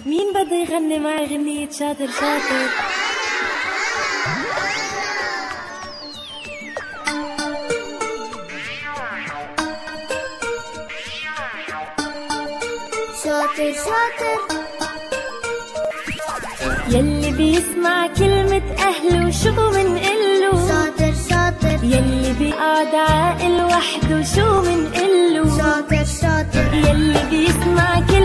مين بده يغني معي غنية شاطر شاطر؟ شاطر شاطر يلي بيسمع كلمة أهله شو منقله؟ شاطر شاطر يلي بيقعد عاقل وحده شو منقله؟ شاطر شاطر يلي بيسمع كلمة